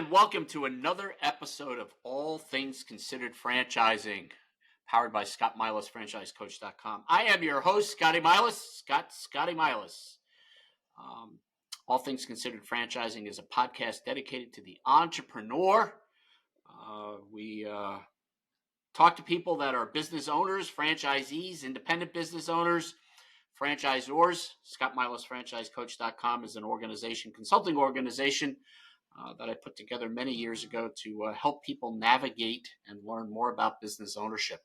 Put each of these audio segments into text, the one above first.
and welcome to another episode of All Things Considered Franchising, powered by ScottMilasFranchiseCoach.com. I am your host, Scotty Milas, Scotty Milas. All Things Considered Franchising is a podcast dedicated to the entrepreneur. We talk to people that are business owners, franchisees, independent business owners, franchisors. ScottMilasFranchiseCoach.com is an organization, consulting organization, that I put together many years ago to help people navigate and learn more about business ownership.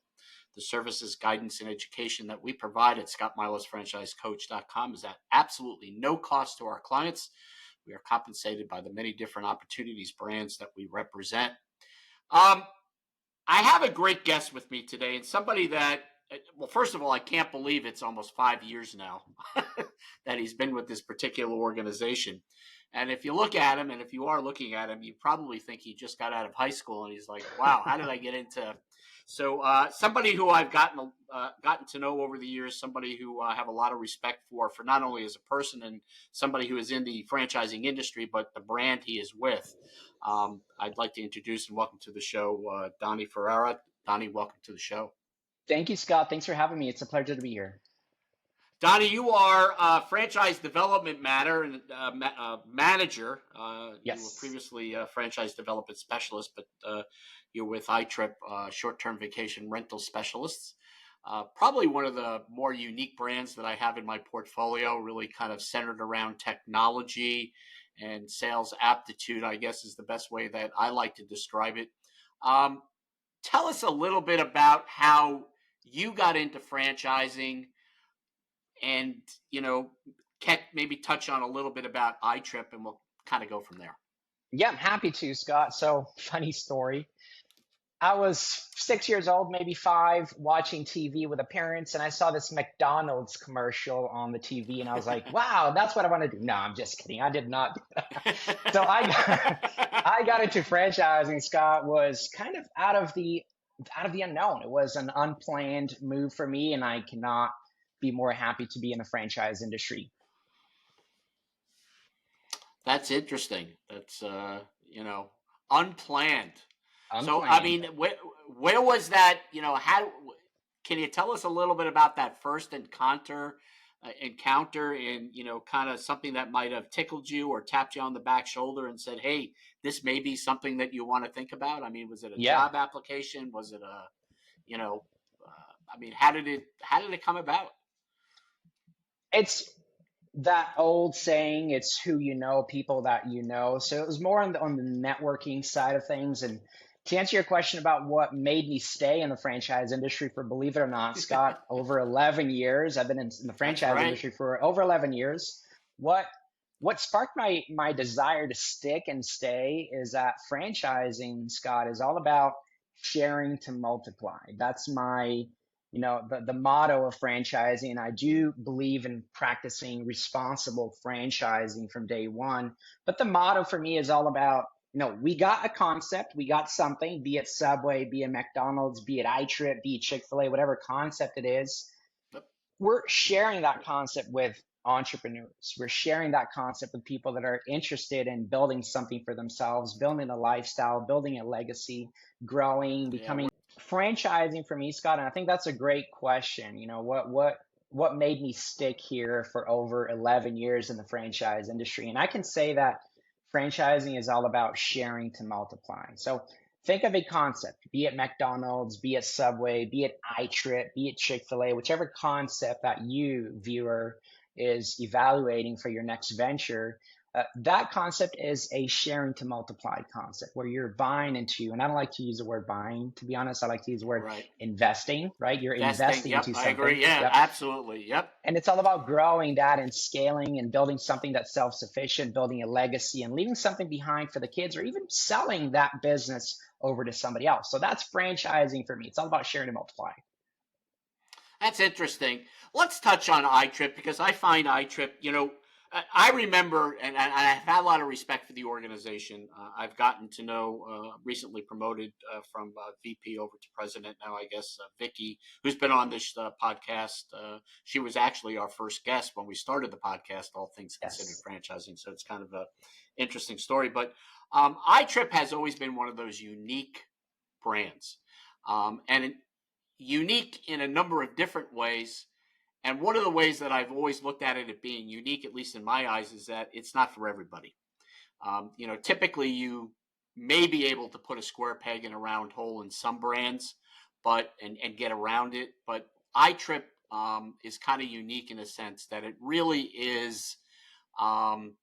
The services, guidance, and education that we provide at ScottMilasFranchiseCoach.com is at absolutely no cost to our clients. We are compensated by the many different opportunities, brands that we represent. I have a great guest with me today, and somebody that, well, first of all, I can't believe it's almost 5 years now that he's been with this particular organization. And if you look at him, and if you are looking at him, you probably think he just got out of high school, and he's like, wow, how did I get into? So somebody who I've gotten to know over the years, somebody who I have a lot of respect for not only as a person and somebody who is in the franchising industry, but the brand he is with. I'd like to introduce and welcome to the show, Doni Ferreira. Doni, welcome to the show. Thank you, Scott. Thanks for having me. It's a pleasure to be here. Doni, you are a franchise development manager. Yes. You were previously a franchise development specialist, but you're with iTrip, short-term vacation rental specialists. Probably one of the more unique brands that I have in my portfolio, really kind of centered around technology and sales aptitude, I guess is the best way that I like to describe it. Tell us a little bit about how you got into franchising, and, maybe touch on a little bit about iTrip, and we'll kind of go from there. Yeah, I'm happy to, Scott. So, funny story. I was 6 years old, maybe 5, watching TV with the parents, and I saw this McDonald's commercial on the TV, and I was like, wow, that's what I want to do. No, I'm just kidding. I did not do that. So I got into franchising, Scott, was kind of out of the unknown. It was an unplanned move for me, and I cannot be more happy to be in the franchise industry. That's interesting. That's, unplanned. So, I mean, where was that, how, can you tell us a little bit about that first encounter and, kind of something that might have tickled you or tapped you on the back shoulder and said, hey, this may be something that you want to think about? I mean, was it a job application? Was it how did it come about? It's that old saying, it's who you know, people that you know. So it was more on the networking side of things. And to answer your question about what made me stay in the franchise industry for, believe it or not, Scott, over 11 years. I've been in the franchise industry for over 11 years. What sparked my desire to stick and stay is that franchising, Scott, is all about sharing to multiply. That's my the motto of franchising. I do believe in practicing responsible franchising from day one. But the motto for me is all about, we got a concept, we got something, be it Subway, be it McDonald's, be it iTrip, be it Chick-fil-A, whatever concept it is. We're sharing that concept with entrepreneurs. We're sharing that concept with people that are interested in building something for themselves, building a lifestyle, building a legacy, growing, becoming. Franchising for me, Scott, and I think that's a great question. What made me stick here for over 11 years in the franchise industry? And I can say that franchising is all about sharing to multiply. So think of a concept, be it McDonald's, be it Subway, be it iTrip, be it Chick-fil-A, whichever concept that you, viewer, is evaluating for your next venture. That concept is a sharing to multiply concept where you're buying into, and I don't like to use the word buying, to be honest. I like to use the word investing, right? You're investing into something. I agree. Yeah, absolutely. Yep. And it's all about growing that and scaling and building something that's self-sufficient, building a legacy and leaving something behind for the kids, or even selling that business over to somebody else. So that's franchising for me. It's all about sharing to multiply. That's interesting. Let's touch on iTrip, because I find iTrip, I remember, and I've had a lot of respect for the organization. I've gotten to know, recently promoted from VP over to president now, I guess, Vicky, who's been on this podcast. She was actually our first guest when we started the podcast, All Things Considered Yes, Franchising. So it's kind of a interesting story. But iTrip has always been one of those unique brands, and unique in a number of different ways. And one of the ways that I've always looked at it as being unique, at least in my eyes, is that it's not for everybody. Typically you may be able to put a square peg in a round hole in some brands, but and get around it. But iTrip is kind of unique in a sense that it really is um,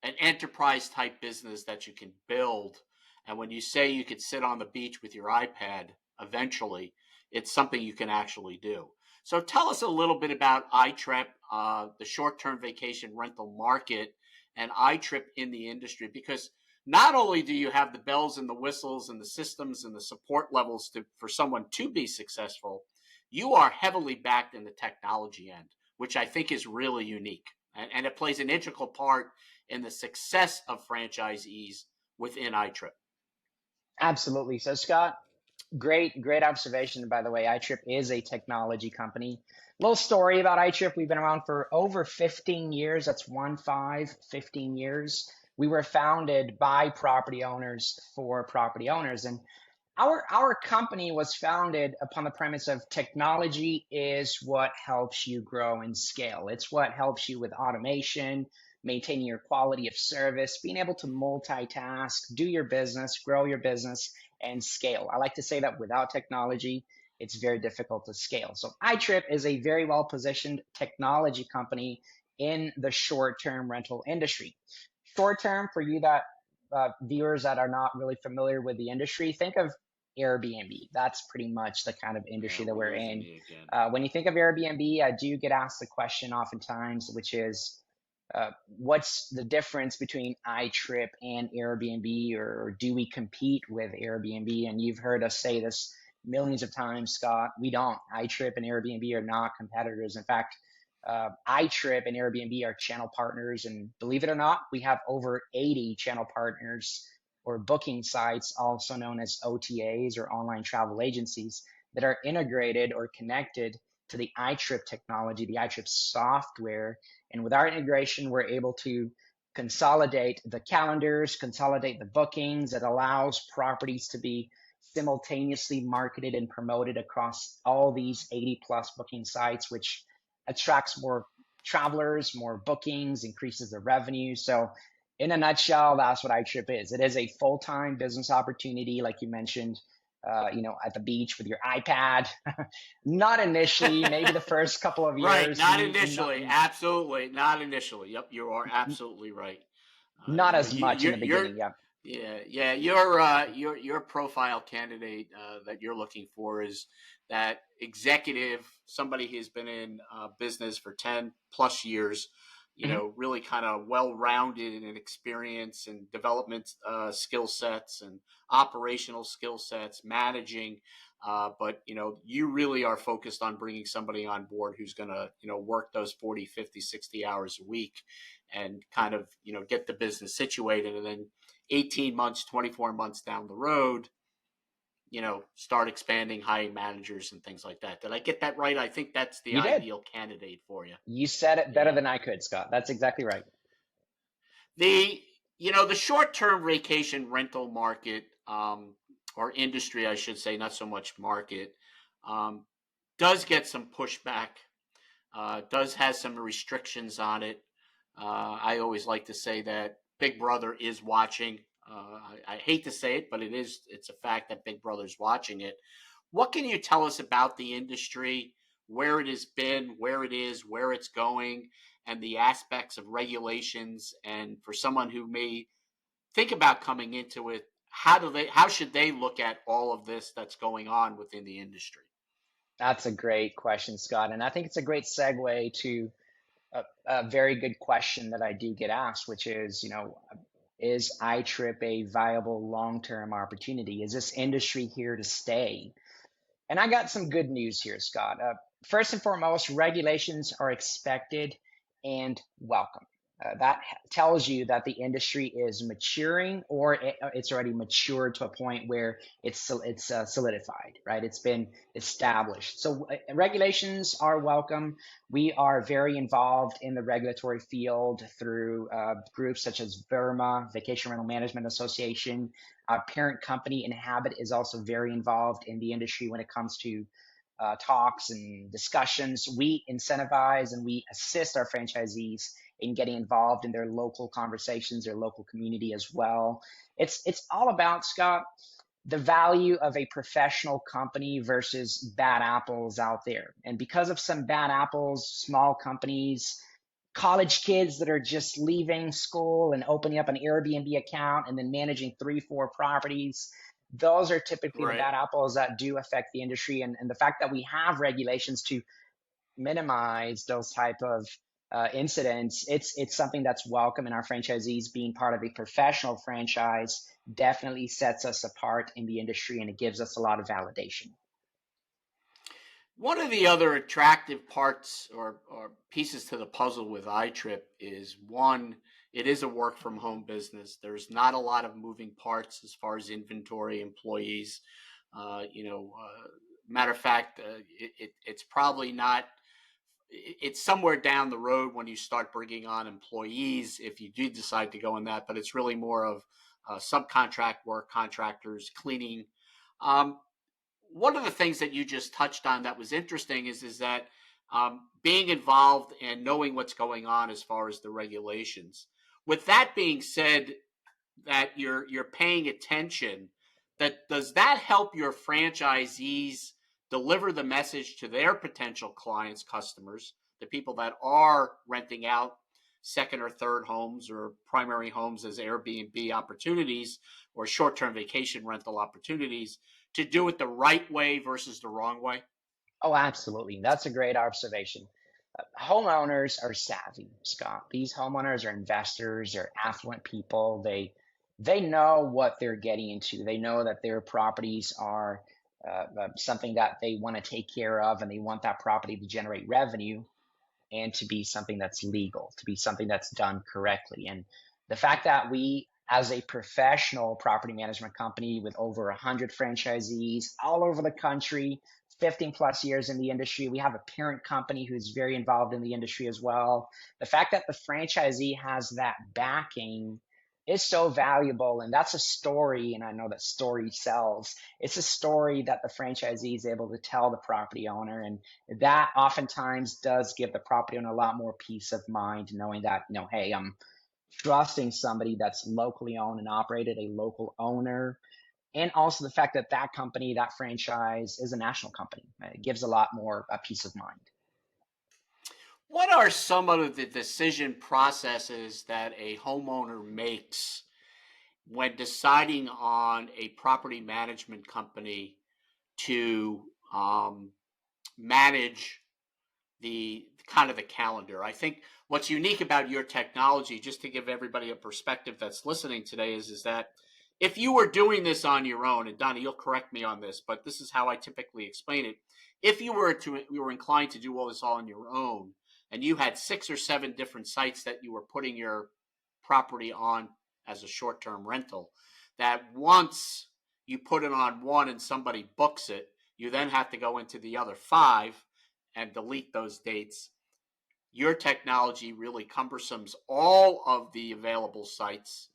an enterprise type business that you can build. And when you say you could sit on the beach with your iPad eventually, it's something you can actually do. So tell us a little bit about iTrip, the short term vacation rental market, and iTrip in the industry, because not only do you have the bells and the whistles and the systems and the support levels for someone to be successful, you are heavily backed in the technology end, which I think is really unique. And it plays an integral part in the success of franchisees within iTrip. absolutely. So Scott, great observation, by the way. iTrip is a technology company. Little story about iTrip. We've been around for over 15 years. That's 15 years. We were founded by property owners for property owners. And our company was founded upon the premise of technology is what helps you grow and scale. It's what helps you with automation, maintaining your quality of service, being able to multitask, do your business, grow your business, and scale. I like to say that without technology, it's very difficult to scale. So iTrip is a very well positioned technology company in the short term rental industry. Short term, for you that viewers that are not really familiar with the industry, think of Airbnb. That's pretty much the kind of Yeah, industry that we're losing in. me again. When you think of Airbnb, I do get asked the question oftentimes, which is, what's the difference between iTrip and Airbnb, or do we compete with Airbnb? And you've heard us say this millions of times, Scott. We don't. iTrip and Airbnb are not competitors. In fact, iTrip and Airbnb are channel partners, and believe it or not, we have over 80 channel partners or booking sites, also known as OTAs or online travel agencies, that are integrated or connected to the iTrip technology, the iTrip software. And with our integration, we're able to consolidate the calendars, consolidate the bookings. It allows properties to be simultaneously marketed and promoted across all these 80 plus booking sites, which attracts more travelers, more bookings, increases the revenue. So in a nutshell, that's what iTrip is. It is a full-time business opportunity, like you mentioned, at the beach with your iPad. Not initially, maybe the first couple of Right, years, not initially. Absolutely, not initially. Yep, you are absolutely right. not as much in the You're beginning. Yeah. yeah, your profile candidate that you're looking for is that executive, somebody who's been in business for 10 plus years. Mhm. Really kind of well-rounded in experience and development skill sets and operational skill sets, managing. But you really are focused on bringing somebody on board who's going to work those 40, 50, 60 hours a week and kind of get the business situated, and then 18 months, 24 months down the road, start expanding, hiring managers and things like that. Did I get that right? I think that's the You did. ideal candidate for you. You said it better Yeah. than I could, Scott. That's exactly right. The the short-term vacation rental market, or industry, I should say, not so much market, um, does get some pushback. Does has some restrictions on it. I always like to say that Big Brother is watching. I hate to say it, but it's a fact that Big Brother's watching it. What can you tell us about the industry, where it has been, where it is, where it's going, and the aspects of regulations? And for someone who may think about coming into it, how should they look at all of this that's going on within the industry? That's a great question, Scott. And I think it's a great segue to a very good question that I do get asked, which is, is iTrip a viable long-term opportunity? Is this industry here to stay? And I got some good news here, Scott. First and foremost, regulations are expected and welcome. That tells you that the industry is maturing, or it's already matured to a point where it's solidified, right? It's been established. So regulations are welcome. We are very involved in the regulatory field through groups such as VERMA, Vacation Rental Management Association. Our parent company, Inhabit, is also very involved in the industry when it comes to talks and discussions. We incentivize and we assist our franchisees in getting involved in their local conversations, their local community as well. It's all about, Scott, the value of a professional company versus bad apples out there. And because of some bad apples, small companies, college kids that are just leaving school and opening up an Airbnb account and then managing 3, 4 properties, those are typically the Right. bad apples that do affect the industry. And the fact that we have regulations to minimize those type of incidents, it's something that's welcome. And our franchisees being part of a professional franchise definitely sets us apart in the industry, and it gives us a lot of validation. One of the other attractive parts or pieces to the puzzle with iTrip is one, it is a work from home business. There's not a lot of moving parts as far as inventory, employees. Matter of fact, it's probably not. It's somewhere down the road when you start bringing on employees if you do decide to go in that, but it's really more of subcontract work, contractors, cleaning. Um, One of the things that you just touched on that was interesting is that being involved and knowing what's going on as far as the regulations. With that being said, that you're paying attention, that does that help your franchisees deliver the message to their potential clients, customers, the people that are renting out second or third homes or primary homes as Airbnb opportunities or short-term vacation rental opportunities, to do it the right way versus the wrong way? Oh, absolutely. That's a great observation. Homeowners are savvy, Scott. These homeowners are investors, they're affluent people. They know what they're getting into. They know that their properties are something that they want to take care of, and they want that property to generate revenue and to be something that's legal, to be something that's done correctly. And the fact that we, as a professional property management company with over 100 franchisees all over the country, 15 plus years in the industry, we have a parent company who's very involved in the industry as well. The fact that the franchisee has that backing is so valuable. And that's a story. And I know that story sells. It's a story that the franchisee is able to tell the property owner. And that oftentimes does give the property owner a lot more peace of mind, knowing that, hey, I'm trusting somebody that's locally owned and operated, a local owner. And also the fact that that company, that franchise is a national company. It gives a lot more peace of mind. What are some of the decision processes that a homeowner makes when deciding on a property management company to manage the kind of the calendar? I think what's unique about your technology, just to give everybody a perspective that's listening today, is that if you were doing this on your own, and Donnie, you'll correct me on this, but this is how I typically explain it. If you were inclined to do all this all on your own, and you had 6 or 7 different sites that you were putting your property on as a short-term rental, that once you put it on one and somebody books it, you then have to go into the other 5 and delete those dates. Your technology really cumbersomes all of the available sites,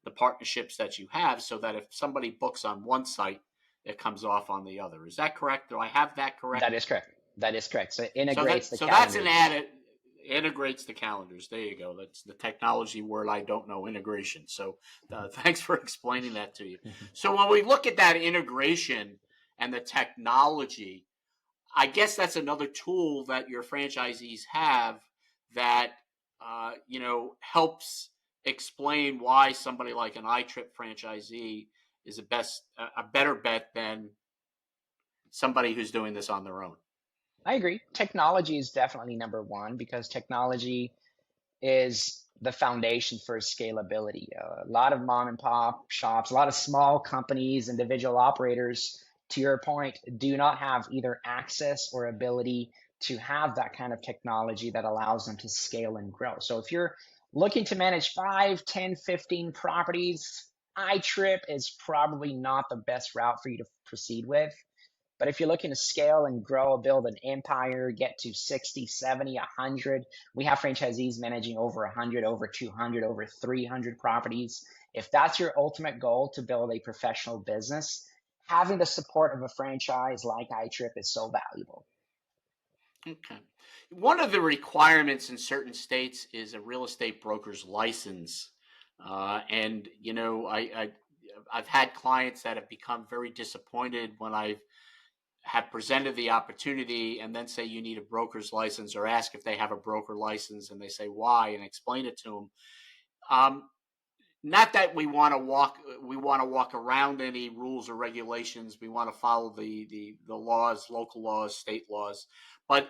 the partnerships that you have, so that if somebody books on one site, it comes off on the other. Is that correct? Do I have that correct? That is correct. That is correct. So it So integrates the that's an calendars. added, integrates the calendars. There you go. That's the technology word I don't know, integration. So thanks for explaining that to you. So when we look at that integration and the technology, I guess that's another tool that your franchisees have that helps explain why somebody like an iTrip franchisee is a better bet than somebody who's doing this on their own. I agree. Technology is definitely number one because technology is the foundation for scalability. A lot of mom and pop shops, a lot of small companies, individual operators, to your point, do not have either access or ability to have that kind of technology that allows them to scale and grow. So if you're Looking to manage 5, 10, 15 properties, iTrip is probably not the best route for you to proceed with. But if you're looking to scale and grow, build an empire, get to 60, 70, 100, we have franchisees managing over 100, over 200, over 300 properties. If that's your ultimate goal to build a professional business, having the support of a franchise like iTrip is so valuable. Okay. One of the requirements in certain states is a real estate broker's license. And, I've had clients that have become very disappointed when I have presented the opportunity and then say you need a broker's license or ask if they have a broker license and they say why and explain it to them. Not that we want to walk around any rules or regulations. We want to follow the laws, local laws, state laws. But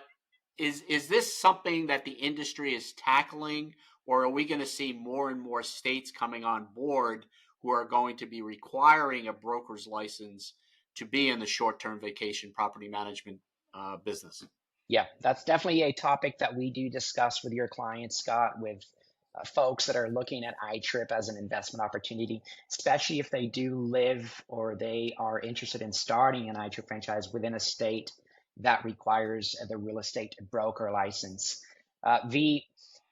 is this something that the industry is tackling, or are we going to see more and more states coming on board who are going to be requiring a broker's license to be in the short-term vacation property management business? Yeah, that's definitely a topic that we do discuss with your clients, Scott, with folks that are looking at iTrip as an investment opportunity, especially if they do live or they are interested in starting an iTrip franchise within a state that requires the real estate broker license.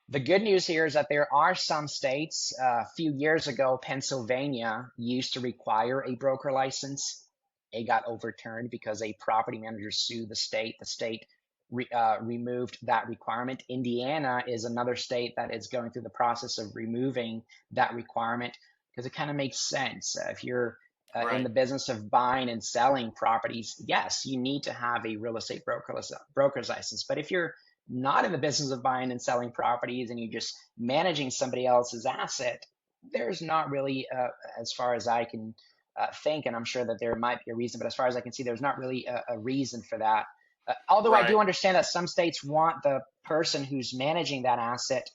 The good news here is that there are some states. A few years ago, Pennsylvania used to require a broker license. It got overturned because a property manager sued the state. The state removed that requirement. Indiana is another state that is going through the process of removing that requirement because it kind of makes sense. If you're in the Right. business of buying and selling properties, yes, you need to have a real estate broker's license. But if you're not in the business of buying and selling properties and you're just managing somebody else's asset, there's not really, as far as I can think, and I'm sure that there might be a reason, but as far as I can see, there's not really a reason for that. Although I do Right. understand that some states want the person who's managing that asset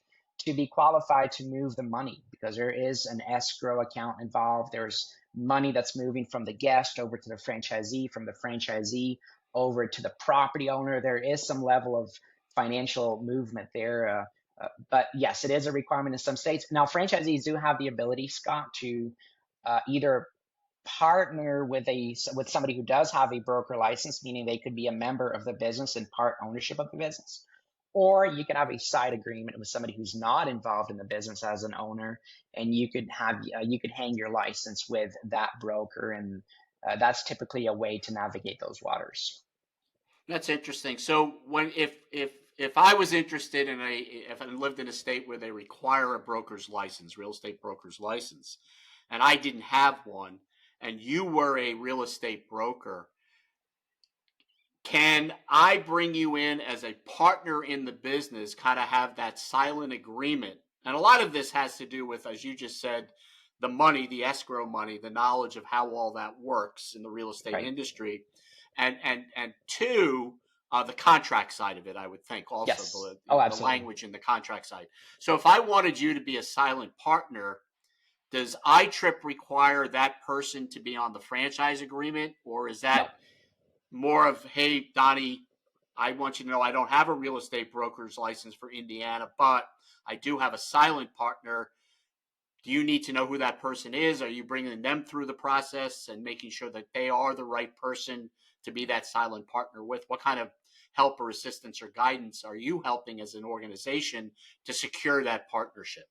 to be qualified to move the money because there is an escrow account involved. There's money that's moving from the guest over to the franchisee, from the franchisee over to the property owner. There is some level of financial movement there. But yes, it is a requirement in some states. Now, franchisees do have the ability, Scott, to either partner with somebody who does have a broker license, meaning they could be a member of the business and part ownership of the business. Or you could have a side agreement with somebody who's not involved in the business as an owner, and you could hang your license with that broker, and that's typically a way to navigate those waters. That's interesting. So when if I was interested in if I lived in a state where they require a broker's license, real estate broker's license, and I didn't have one, and you were a real estate broker, can I bring you in as a partner in the business, kind of have that silent agreement? And a lot of this has to do with, as you just said, the money, the escrow money, the knowledge of how all that works in the real estate Right. industry, and two, the contract side of it. I would think also Yes. Oh, the absolutely. language in the contract side. So if I wanted you to be a silent partner, does iTrip require that person to be on the franchise agreement, or is No. that more of, hey, Donnie, I want you to know I don't have a real estate broker's license for Indiana, but I do have a silent partner. Do you need to know who that person is? Are you bringing them through the process and making sure that they are the right person to be that silent partner with? What kind of help or assistance or guidance are you helping as an organization to secure that partnership?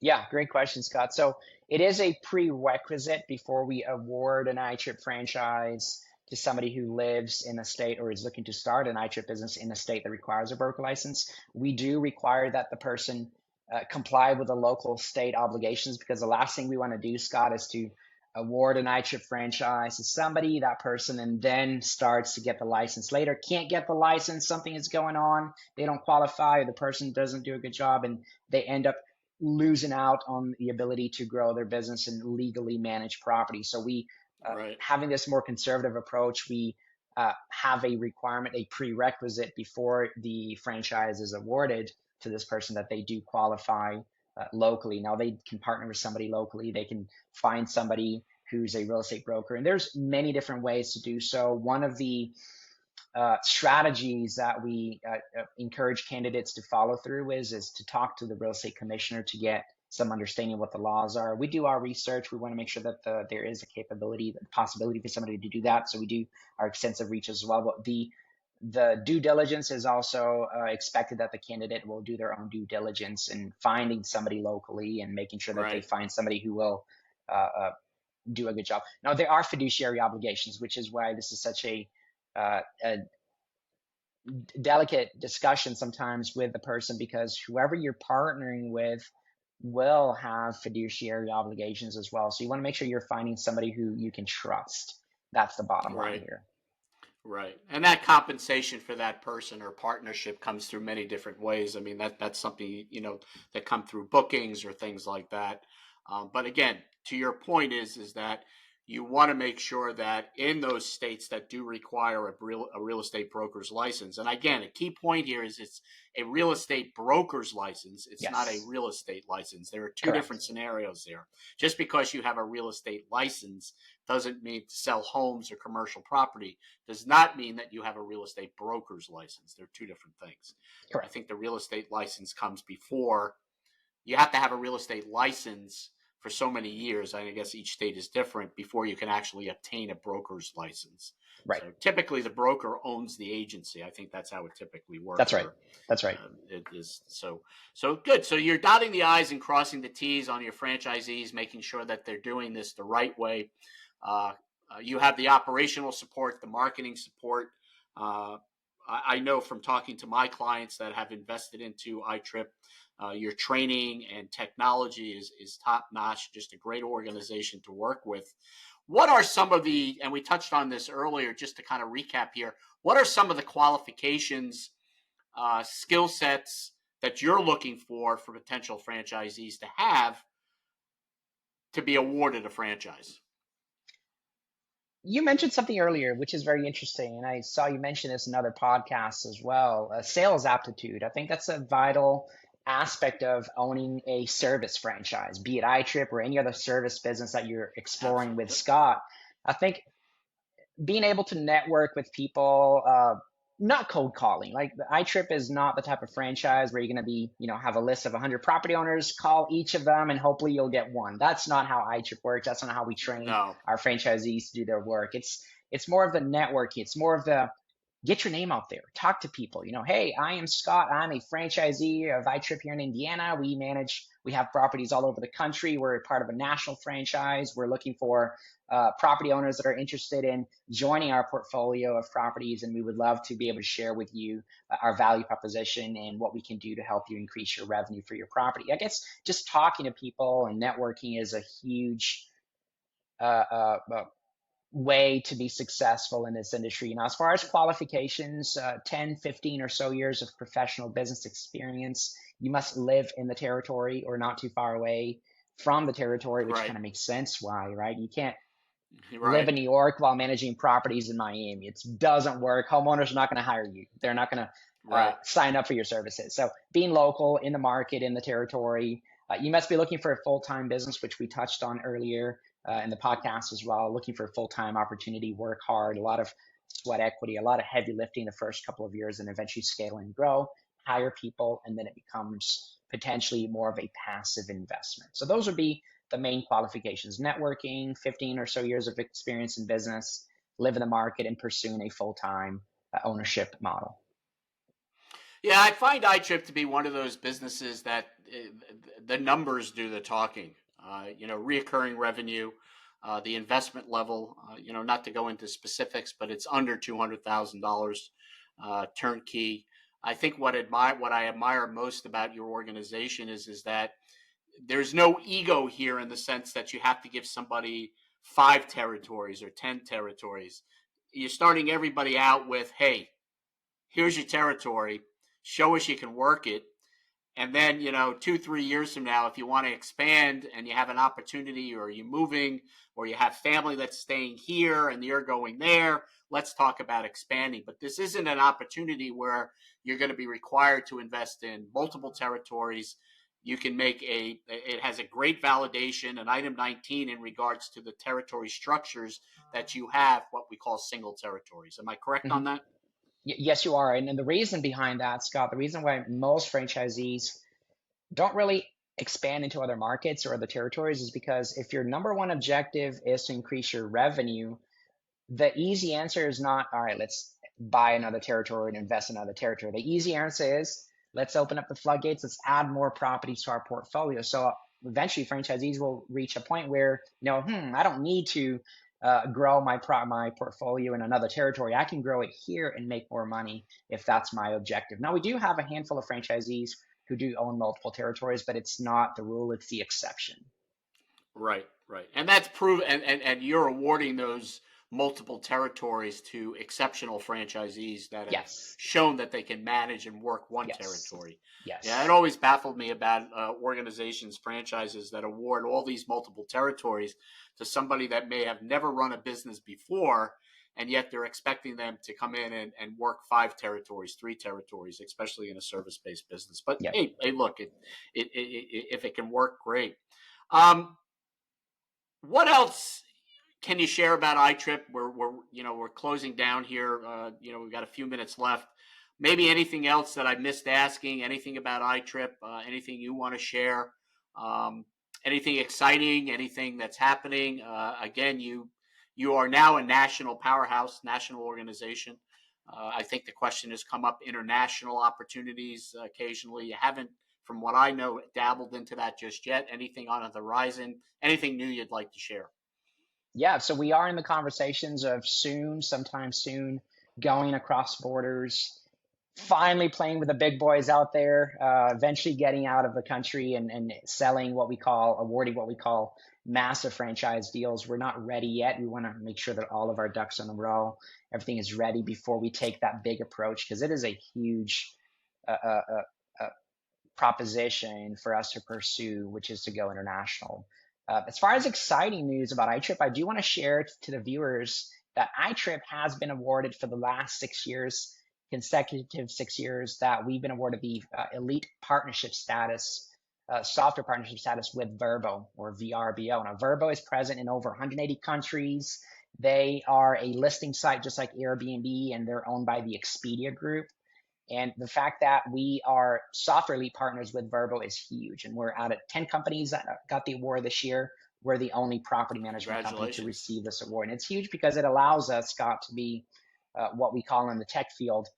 Yeah, great question, Scott. So it is a prerequisite before we award an iTrip franchise to somebody who lives in a state or is looking to start an iTrip business in a state that requires a broker license. We do require that the person comply with the local state obligations because the last thing we want to do, Scott, is to award an iTrip franchise to somebody, that person, and then starts to get the license later. Can't get the license, something is going on, they don't qualify, or the person doesn't do a good job, and they end up losing out on the ability to grow their business and legally manage property. So we, Right. having this more conservative approach, we have a requirement, a prerequisite before the franchise is awarded to this person that they do qualify locally. Now they can partner with somebody locally. They can find somebody who's a real estate broker, and there's many different ways to do so. One of the strategies that we encourage candidates to follow through is to talk to the real estate commissioner to get some understanding of what the laws are. We do our research. We want to make sure that there is a capability, the possibility for somebody to do that. So we do our extensive reach as well. But the due diligence is also expected that the candidate will do their own due diligence in finding somebody locally and making sure that they Right. find somebody who will do a good job. Now, there are fiduciary obligations, which is why this is such a delicate discussion sometimes with the person, because whoever you're partnering with will have fiduciary obligations as well. So you want to make sure you're finding somebody who you can trust. That's the bottom line Right. here. Right. And that compensation for that person or partnership comes through many different ways. I mean, that's something, that come through bookings or things like that. But again, to your point is that you want to make sure that in those states that do require a real estate broker's license. And again, a key point here is it's a real estate broker's license. It's not a Yes, real estate license. There are two different correct. scenarios there. Just because you have a real estate license doesn't mean to sell homes or commercial property does not mean that you have a real estate broker's license. They're two different things. I Correct. think the real estate license comes before. You have to have a real estate license for so many years. I guess each state is different before you can actually obtain a broker's license. Right. So typically the broker owns the agency. I think that's how it typically That's works, right. or That's right. it is. So good. So you're dotting the I's and crossing the T's on your franchisees, making sure that they're doing this the right way. Uh, you have the operational support, the marketing support. Uh, I know from talking to my clients that have invested into iTrip, your training and technology is top notch. Just a great organization to work with. What are some of the, and we touched on this earlier, just to kind of recap here, what are some of the qualifications, skill sets that you're looking for potential franchisees to have to be awarded a franchise? You mentioned something earlier, which is very interesting, and I saw you mention this in other podcasts as well. Sales aptitude. I think that's a vital aspect of owning a service franchise, be it iTrip or any other service business that you're exploring with Absolutely. Scott. I think being able to network with people, not cold calling. Like the iTrip is not the type of franchise where you're going to be, have a list of 100 property owners, call each of them, and hopefully you'll get one. That's not how iTrip works. That's not how we train No. our franchisees to do their work. It's more of the networking. It's more of the get your name out there, talk to people. Hey, I am Scott. I'm a franchisee of iTrip here in Indiana. We have properties all over the country. We're part of a national franchise. We're looking for property owners that are interested in joining our portfolio of properties, and we would love to be able to share with you our value proposition and what we can do to help you increase your revenue for your property. I guess just talking to people and networking is a huge way to be successful in this industry. As far as qualifications, 10, 15 or so years of professional business experience. You must live in the territory or not too far away from the territory, which Right. kind of makes sense. Why, right? You can't live Right. in New York while managing properties in Miami. It doesn't work. Homeowners are not going to hire you. They're not going to Right. sign up for your services. So being local in the market, in the territory, you must be looking for a full-time business, which we touched on earlier in the podcast as well. Looking for a full-time opportunity, work hard, a lot of sweat equity, a lot of heavy lifting the first couple of years, and eventually scale and grow, hire people, and then it becomes potentially more of a passive investment. So those would be the main qualifications: networking, 15 or so years of experience in business, live in the market, and pursuing a full-time ownership model. Yeah, I find iTrip to be one of those businesses that the numbers do the talking. Reoccurring revenue, the investment level. Not to go into specifics, but it's under $200,000 turnkey. I think what I admire most about your organization is that there's no ego here in the sense that you have to give somebody 5 territories or 10 territories. You're starting everybody out with, hey, here's your territory, show us you can work it. And then, 2, 3 years from now, if you want to expand and you have an opportunity, or you're moving, or you have family that's staying here and you're going there, let's talk about expanding. But this isn't an opportunity where you're going to be required to invest in multiple territories. You can it has a great validation, an item 19 in regards to the territory structures that you have, what we call single territories. Am I correct Mhm. on that? Yes, you are. And the reason behind that, Scott, the reason why most franchisees don't really expand into other markets or other territories is because if your number one objective is to increase your revenue, the easy answer is not, all right, let's buy another territory and invest in another territory. The easy answer is, let's open up the floodgates, let's add more properties to our portfolio. So eventually franchisees will reach a point where, I don't need to grow my portfolio in another territory. I can grow it here and make more money if that's my objective. Now, we do have a handful of franchisees who do own multiple territories, but it's not the rule, it's the exception. Right, right. And that's proven, and you're awarding those multiple territories to exceptional franchisees that have Yes. shown that they can manage and work one Yes. territory. Yeah, it Yes. always baffled me about organizations, franchises that award all these multiple territories to somebody that may have never run a business before, and yet they're expecting them to come in and work 5 territories, 3 territories, especially in a service-based business. But Yep. hey, look, if it can work, great. Um, what else can you share about iTrip? We're closing down here. We've got a few minutes left. Maybe anything else that I missed asking? Anything about iTrip? Anything you want to share? Um, Anything exciting? Anything that's happening? Again, you are now a national powerhouse, national organization. I think the question has come up: international opportunities occasionally. You haven't, from what I know, dabbled into that just yet. Anything on the horizon? Anything new you'd like to share? Yeah, so we are in the conversations of soon, sometime soon, going across borders, finally playing with the big boys out there, eventually getting out of the country and selling awarding what we call massive franchise deals. We're not ready yet. We want to make sure that all of our ducks in a row, everything is ready before we take that big approach, because it is a huge uh, proposition for us to pursue, which is to go international. As far as exciting news about iTrip, I do want to share to the viewers that iTrip has been awarded for the last 6 years, consecutive 6 years, that we've been awarded the elite partnership status, software partnership status with Verbo, or VRBO. Now, Verbo is present in over 180 countries. They are a listing site just like Airbnb, and they're owned by the Expedia Group. And the fact that we are software elite partners with Verbo is huge. And we're out of 10 companies that got the award this year. We're the only property management company to Congratulations. receive this award. And it's huge because it allows us, Scott, to be what we call in the tech field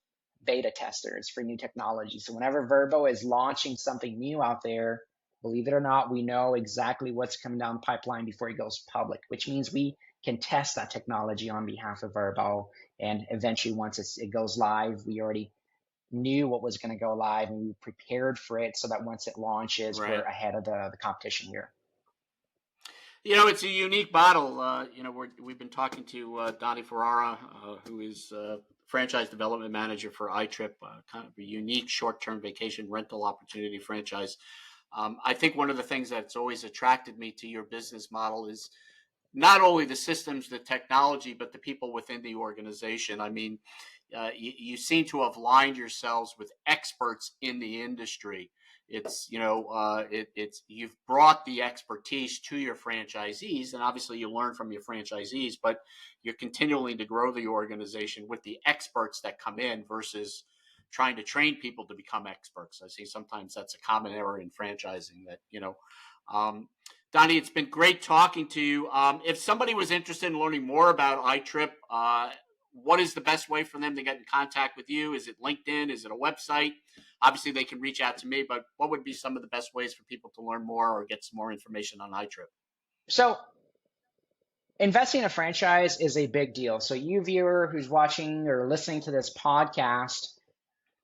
beta testers for new technology. So whenever Verbo is launching something new out there, believe it or not, we know exactly what's coming down the pipeline before it goes public, which means we can test that technology on behalf of Verbo. And eventually, once it goes live, we already knew what was going to go live and we prepared for it so that once it launches, we're Right. ahead of the competition here. It's a unique model. We've been talking to Doni Ferreira, who is franchise development manager for iTrip, kind of a unique short-term vacation rental opportunity franchise. I think one of the things that's always attracted me to your business model is not only the systems, the technology, but the people within the organization. I mean, you seem to have aligned yourselves with experts in the industry. It's you've brought the expertise to your franchisees, and obviously you learn from your franchisees, but you're continuing to grow the organization with the experts that come in versus trying to train people to become experts. I see sometimes that's a common error in franchising that. Doni, it's been great talking to you. If somebody was interested in learning more about iTrip, what is the best way for them to get in contact with you? Is it LinkedIn? Is it a website? Obviously, they can reach out to me, but what would be some of the best ways for people to learn more or get some more information on iTrip? So investing in a franchise is a big deal. So you viewer who's watching or listening to this podcast,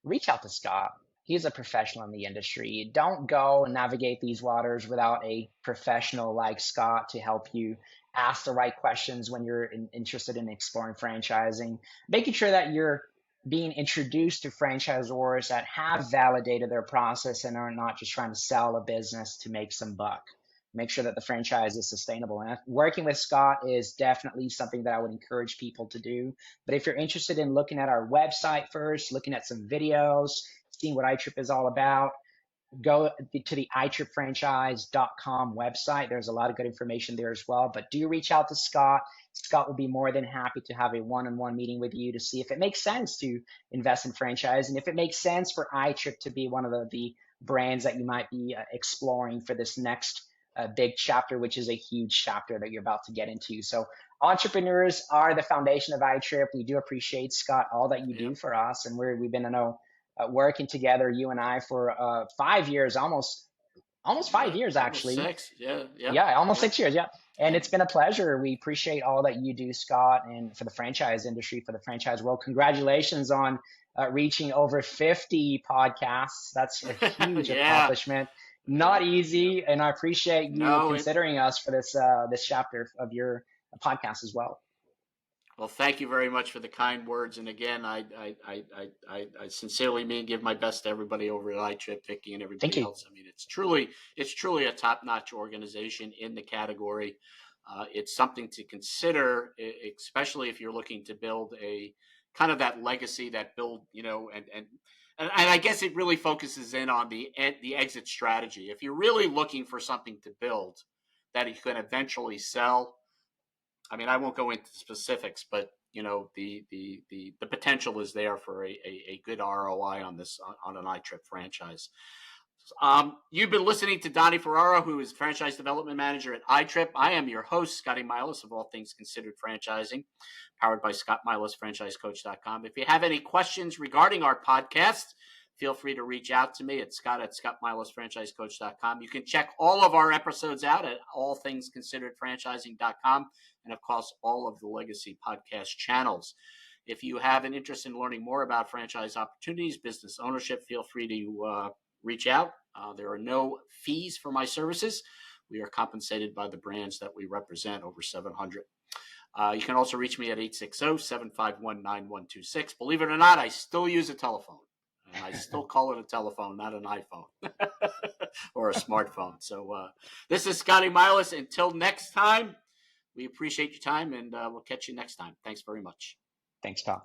reach out to Scott. He's a professional in the industry. Don't go and navigate these waters without a professional like Scott to help you ask the right questions when you're interested in exploring franchising, making sure that you're being introduced to franchisors that have validated their process and are not just trying to sell a business to make some buck. Make sure that the franchise is sustainable. And working with Scott is definitely something that I would encourage people to do. But if you're interested in looking at our website first, looking at some videos, seeing what iTrip is all about, go to the iTripFranchise.com website. There's a lot of good information there as well. But do reach out to Scott. Scott will be more than happy to have a one-on-one meeting with you to see if it makes sense to invest in franchise and if it makes sense for iTrip to be one of the brands that you might be exploring for this next big chapter, which is a huge chapter that you're about to get into. So entrepreneurs are the foundation of iTrip. We do appreciate, Scott, all that you do for us. And we've been, I know, working together, you and I, for 5 years, almost 5 years, actually. Almost 6, almost 6 years, yeah. And it's been a pleasure. We appreciate all that you do, Scott, and for the franchise industry, for the franchise world. Congratulations on reaching over 50 podcasts. That's a huge accomplishment. Not easy, and I appreciate you considering us for this chapter of your podcast as well. Well, thank you very much for the kind words. And again, I sincerely mean give my best to everybody over at iTrip, Vicky, and everybody else. I mean, it's truly a top-notch organization in the category. It's something to consider, especially if you're looking to build a kind of that legacy, that build, and I guess it really focuses in on the exit strategy. If you're really looking for something to build that you can eventually sell, I mean, I won't go into specifics, but the potential is there for a good ROI on an iTrip franchise. You've been listening to Doni Ferreira, who is franchise development manager at iTrip. I am your host, Scotty Milas, of All Things Considered Franchising, powered by Scott Milas, franchisecoach.com. If you have any questions regarding our podcast, feel free to reach out to me at scott@scottmilasfranchisecoach.com. You can check all of our episodes out at allthingsconsideredfranchising.com, and of course, all of the legacy podcast channels. If you have an interest in learning more about franchise opportunities, business ownership, feel free to reach out. There are no fees for my services. We are compensated by the brands that we represent, over 700. You can also reach me at 860-751-9126. Believe it or not, I still use a telephone. And I still call it a telephone, not an iPhone or a smartphone. So this is Scotty Milas. Until next time, we appreciate your time, and we'll catch you next time. Thanks very much. Thanks, Tom.